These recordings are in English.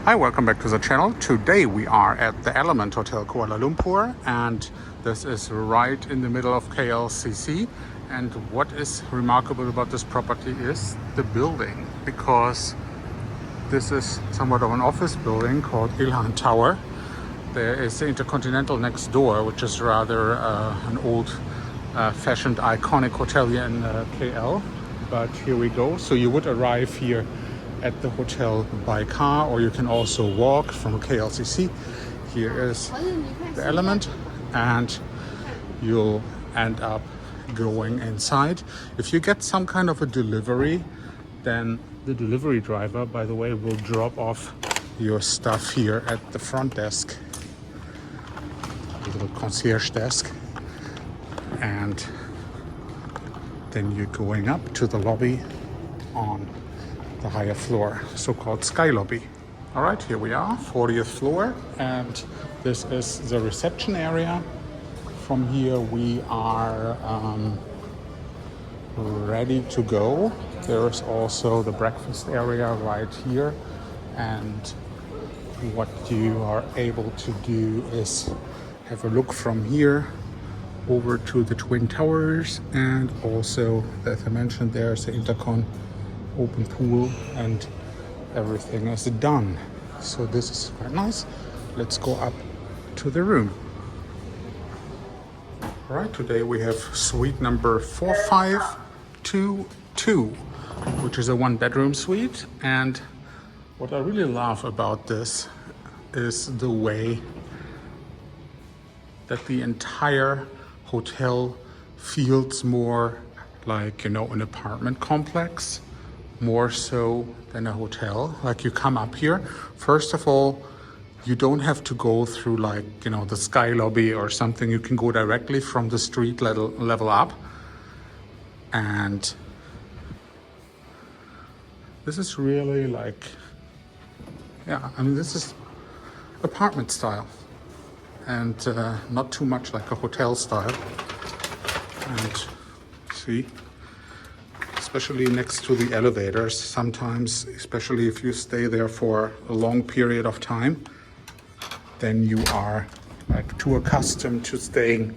Hi, welcome back to the channel. Today we are at the Element Hotel Kuala Lumpur, and this is right in the middle of KLCC. And what is remarkable about this property is the building, because this is somewhat of an office building called Ilhan Tower. There is the Intercontinental next door, which is rather an old fashioned iconic hotel here in KL. But here we go. So you would arrive here at the hotel by car, or you can also walk from KLCC. Here is the Element, and you'll end up going inside. If you get some kind of a delivery, then the delivery driver, by the way, will drop off your stuff here at the front desk, the little concierge desk, and then you're going up to the lobby on the higher floor, so-called sky lobby. All right, here we are, 40th floor, and this is the reception area. From here we are ready to go. There is also the breakfast area right here, and what you are able to do is have a look from here over to the Twin Towers, and also, as I mentioned, there's the Intercon open pool, and everything is done. So this is quite nice. Let's go up to the room. All right, today we have suite number 4522, which is a one-bedroom suite. And what I really love about this is the way that the entire hotel feels more like, you know, an apartment complex, more so than a hotel. Like, you come up here, first of all, you don't have to go through, like, you know, the sky lobby or something. You can go directly from the street level up. And this is really like, yeah, I mean, this is apartment style, and not too much like a hotel style. And see, especially next to the elevators, sometimes, especially if you stay there for a long period of time, then you are like too accustomed to staying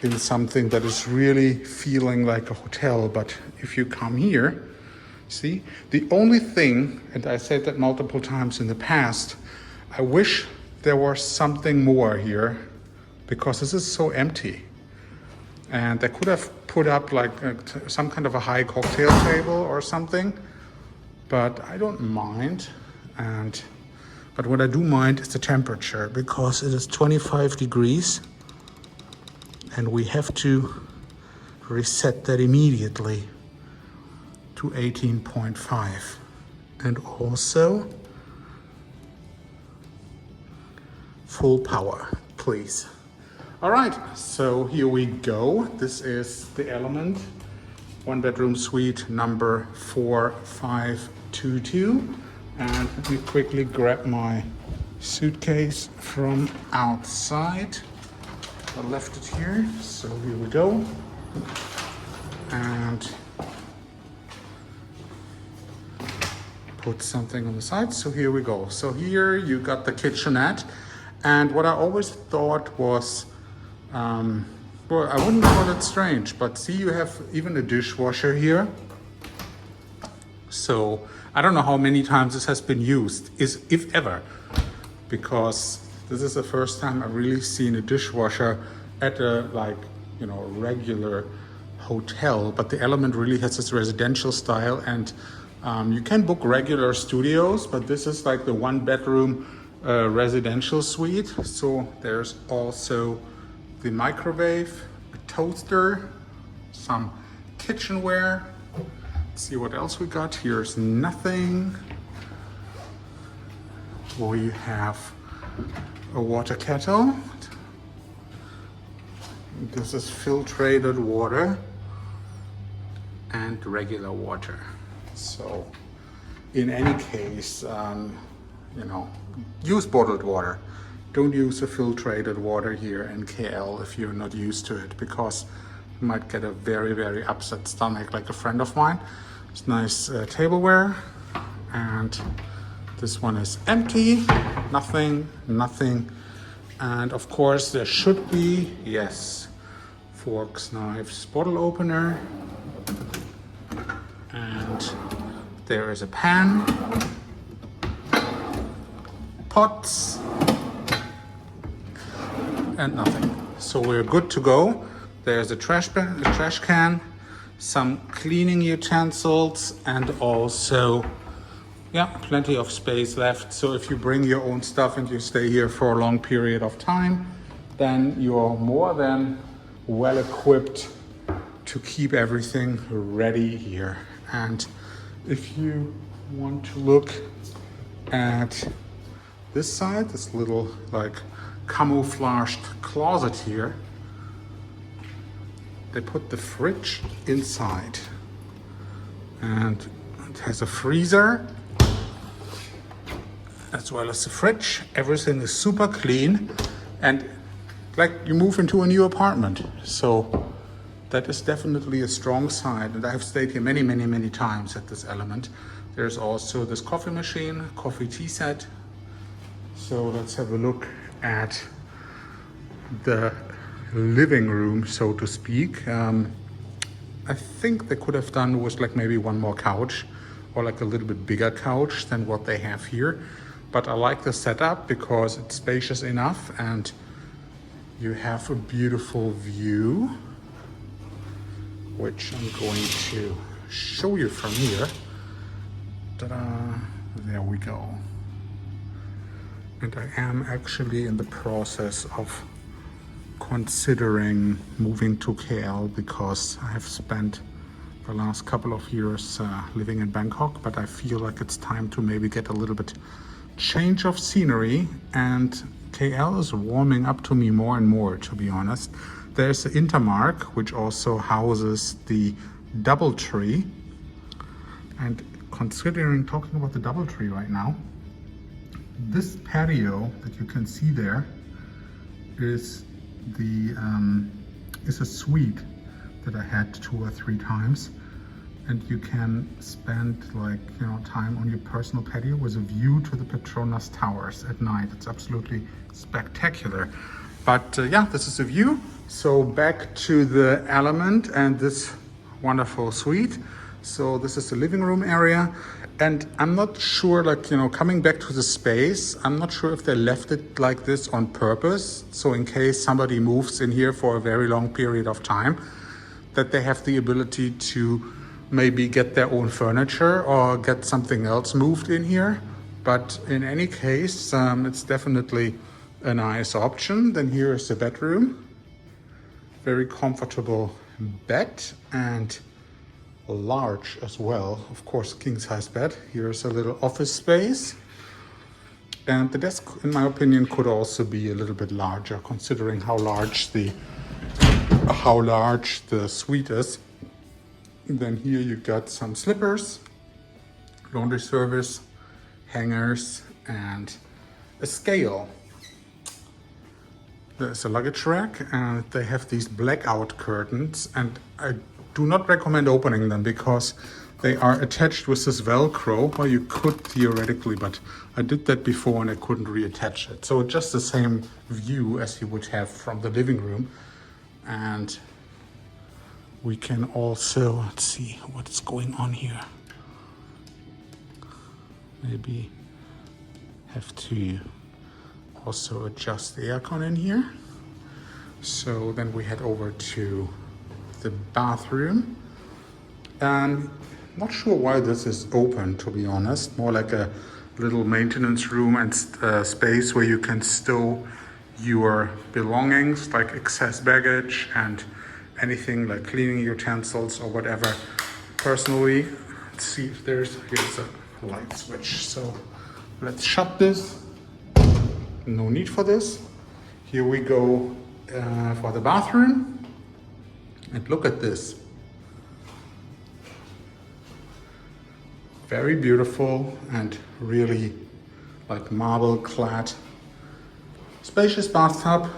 in something that is really feeling like a hotel. But if you come here, see, the only thing, and I said that multiple times in the past, I wish there was something more here, because this is so empty. And they could have put up like some kind of a high cocktail table or something, but I don't mind. But what I do mind is the temperature, because it is 25 degrees and we have to reset that immediately to 18.5. And also full power, please. All right, so here we go. This is the Element one bedroom suite number 4522. And let me quickly grab my suitcase from outside. I left it here, so here we go. And put something on the side. So here we go. So here you got the kitchenette. And what I always thought was, well, I wouldn't call it strange, but see, you have even a dishwasher here. So I don't know how many times this has been used, if ever, because this is the first time I've really seen a dishwasher at a, like, you know, regular hotel. But the Element really has this residential style, and you can book regular studios, but this is like the one bedroom residential suite. So there's also the microwave, a toaster, some kitchenware. Let's see what else we got. Here's nothing. We have a water kettle. This is filtrated water and regular water. So in any case, you know, use bottled water. Don't use a filtrated water here in KL if you're not used to it, because you might get a very, very upset stomach, like a friend of mine. It's nice tableware, and This one is empty, nothing. And of course there should be, yes, forks, knives, bottle opener. And there is a pan, pots, and nothing. So we're good to go. There's a trash can, some cleaning utensils, and also, yeah, plenty of space left. So if you bring your own stuff and you stay here for a long period of time, then you're more than well equipped to keep everything ready here. And if you want to look at this side, this little like camouflaged closet here, they put the fridge inside, and it has a freezer as well as the fridge. Everything is super clean and like you move into a new apartment. So that is definitely a strong side, and I've stayed here many times at this Element. There's also this coffee machine, coffee tea set. So let's have a look at the living room, so to speak. I think they could have done with like maybe one more couch or like a little bit bigger couch than what they have here. But I like the setup because it's spacious enough and you have a beautiful view, which I'm going to show you from here. Ta-da! There we go. And I am actually in the process of considering moving to KL because I have spent the last couple of years living in Bangkok, but I feel like it's time to maybe get a little bit change of scenery, and KL is warming up to me more and more, to be honest. There's the Intermark, which also houses the DoubleTree, and considering talking about the DoubleTree right now, this patio that you can see there is a suite that I had 2 or 3 times, and you can spend like time on your personal patio with a view to the Petronas Towers at night. It's absolutely spectacular. But yeah, this is the view. So back to the Element and this wonderful suite. So this is the living room area. And I'm not sure, like, coming back to the space, I'm not sure if they left it like this on purpose. So in case somebody moves in here for a very long period of time, that they have the ability to maybe get their own furniture or get something else moved in here. But in any case, it's definitely a nice option. Then here is the bedroom. Very comfortable bed and large as well, of course, king size bed. Here's a little office space, and the desk, in my opinion, could also be a little bit larger considering how large the suite is. Then here you got some slippers, laundry service, hangers, and a scale. There's a luggage rack, and they have these blackout curtains, and I do not recommend opening them because they are attached with this Velcro. Well, you could theoretically, but I did that before and I couldn't reattach it. So just the same view as you would have from the living room. And we can also, let's see what's going on here. Maybe have to also adjust the aircon in here. So then we head over to the bathroom. Not sure why this is open, to be honest. More like a little maintenance room and space where you can stow your belongings, like excess baggage and anything like cleaning utensils or whatever. Personally, let's see if here's a light switch. So let's shut this. No need for this. Here we go for the bathroom. And look at this. Very beautiful and really like marble clad. Spacious bathtub,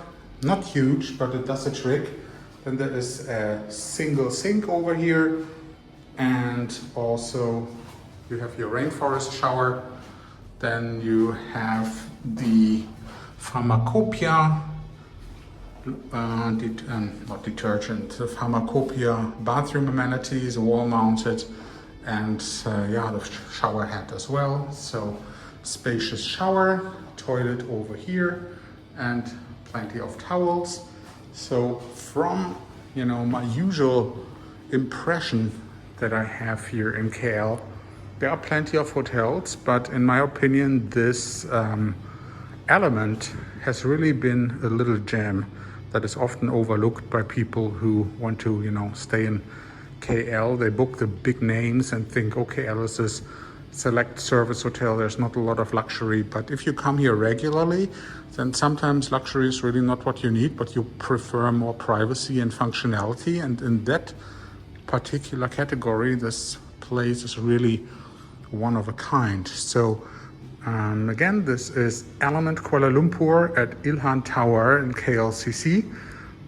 not huge, but it does a trick. Then there is a single sink over here, and also you have your rainforest shower. Then you have the pharmacopoeia, not detergent, the pharmacopoeia bathroom amenities, wall mounted, and yeah, the shower head as well. So spacious shower, toilet over here, and plenty of towels. So from, you know, my usual impression that I have here in KL, there are plenty of hotels, but in my opinion, this element has really been a little gem that is often overlooked by people who want to, you know, stay in KL. They book the big names and think, okay, KL is this select service hotel, there's not a lot of luxury. But if you come here regularly, then sometimes luxury is really not what you need, but you prefer more privacy and functionality. And in that particular category, this place is really one of a kind. So again, this is Element Kuala Lumpur at Ilhan Tower in KLCC,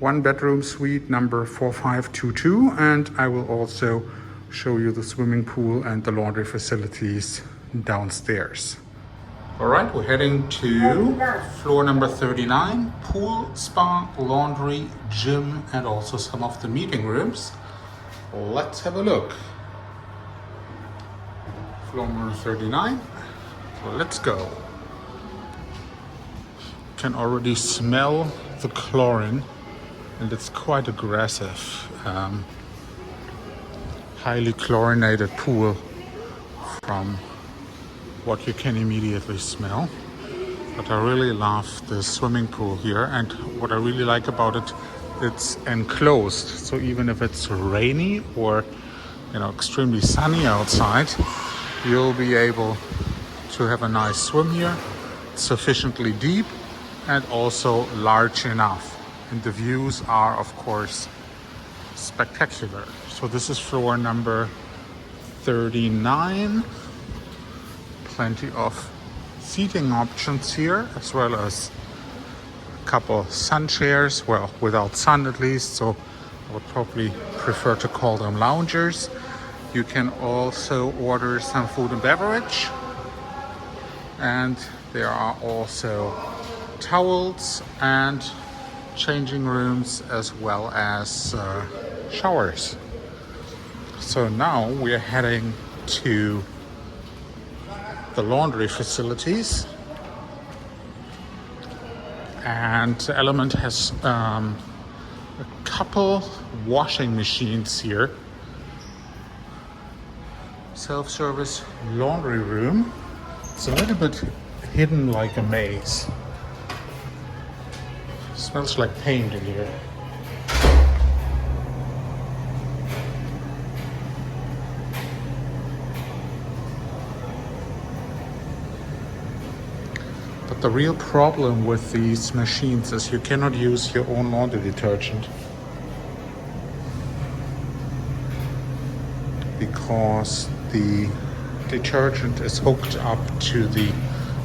1-bedroom suite number 4522, and I will also show you the swimming pool and the laundry facilities downstairs. All right, we're heading to floor number 39, pool, spa, laundry, gym, and also some of the meeting rooms. Let's have a look. Floor number 39. Let's go. You can already smell the chlorine, and it's quite aggressive. Highly chlorinated pool from what you can immediately smell. But I really love the swimming pool here, and what I really like about it, it's enclosed. So even if it's rainy or, you know, extremely sunny outside, you'll be able to have a nice swim here. It's sufficiently deep and also large enough. And the views are, of course, spectacular. So this is floor number 39. Plenty of seating options here, as well as a couple sun chairs, well, without sun at least, so I would probably prefer to call them loungers. You can also order some food and beverage, and there are also towels and changing rooms as well as showers. So now we are heading to the laundry facilities, and Element has a couple washing machines here. Self-service laundry room. It's a little bit hidden like a maze. Smells like paint in here. But the real problem with these machines is you cannot use your own laundry detergent, because the detergent is hooked up to the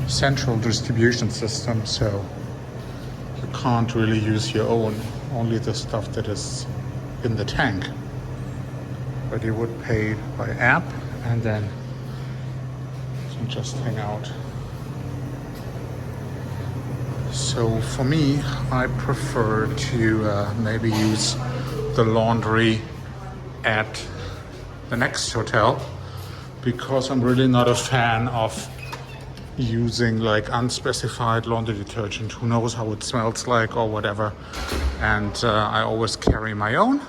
central distribution system, so you can't really use your own, only the stuff that is in the tank. But you would pay by app, and then you can just hang out. So for me, I prefer to maybe use the laundry at the next hotel, because I'm really not a fan of using like unspecified laundry detergent. Who knows how it smells like or whatever. And I always carry my own.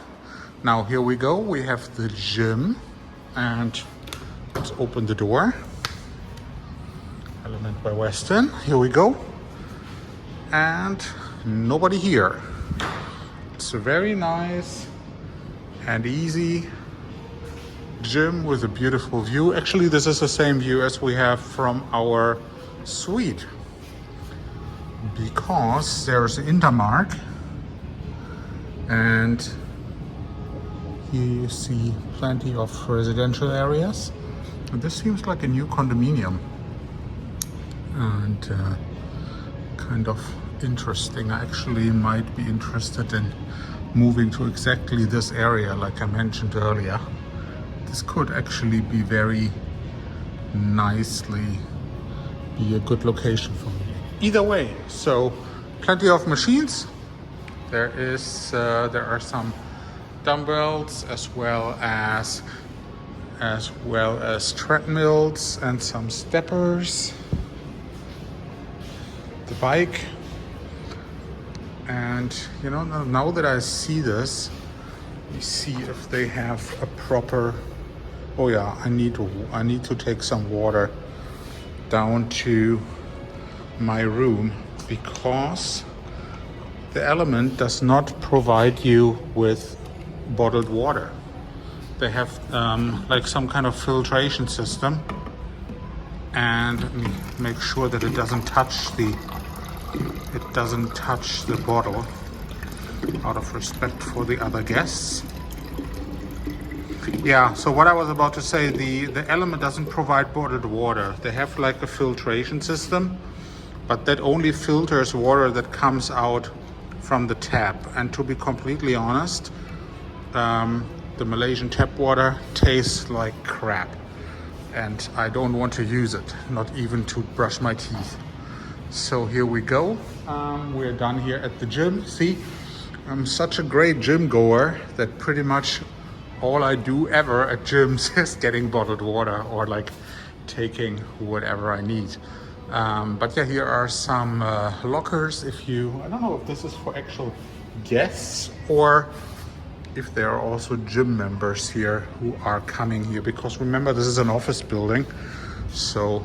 Now here we go. We have the gym, and let's open the door. Element by Westin. Here we go. And nobody here. It's a very nice and easy gym with a beautiful view. Actually, this is the same view as we have from our suite, because there's an Intermark, and here you see plenty of residential areas. And this seems like a new condominium, and kind of interesting. I actually might be interested in moving to exactly this area, like I mentioned earlier. This could actually be very nicely be a good location for me. Either way, so plenty of machines. There are some dumbbells as well as treadmills and some steppers. The bike. And you know, now that I see this, we see if they have a proper. Oh yeah, I need to take some water down to my room because the Element does not provide you with bottled water. They have like some kind of filtration system, and let me make sure that it doesn't touch the bottle out of respect for the other guests. Yeah, so what I was about to say, the Element doesn't provide bottled water. They have like a filtration system, but that only filters water that comes out from the tap. And to be completely honest, the Malaysian tap water tastes like crap. And I don't want to use it, not even to brush my teeth. So here we go. We're done here at the gym. See, I'm such a great gym goer that pretty much all I do ever at gyms is getting bottled water or like taking whatever I need. But yeah, here are some lockers. I don't know if this is for actual guests or if there are also gym members here who are coming here, because remember, this is an office building, so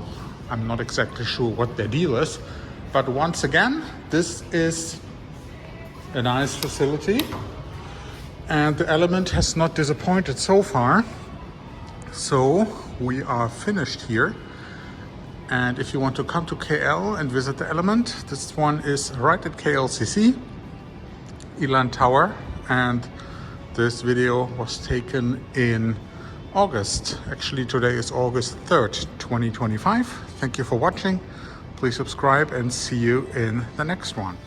I'm not exactly sure what their deal is. But once again, this is a nice facility, and the Element has not disappointed so far. So we are finished here. And if you want to come to KL and visit the Element, this one is right at KLCC, Elan Tower. And this video was taken in August. Actually, today is August 3rd, 2025. Thank you for watching. Please subscribe and see you in the next one.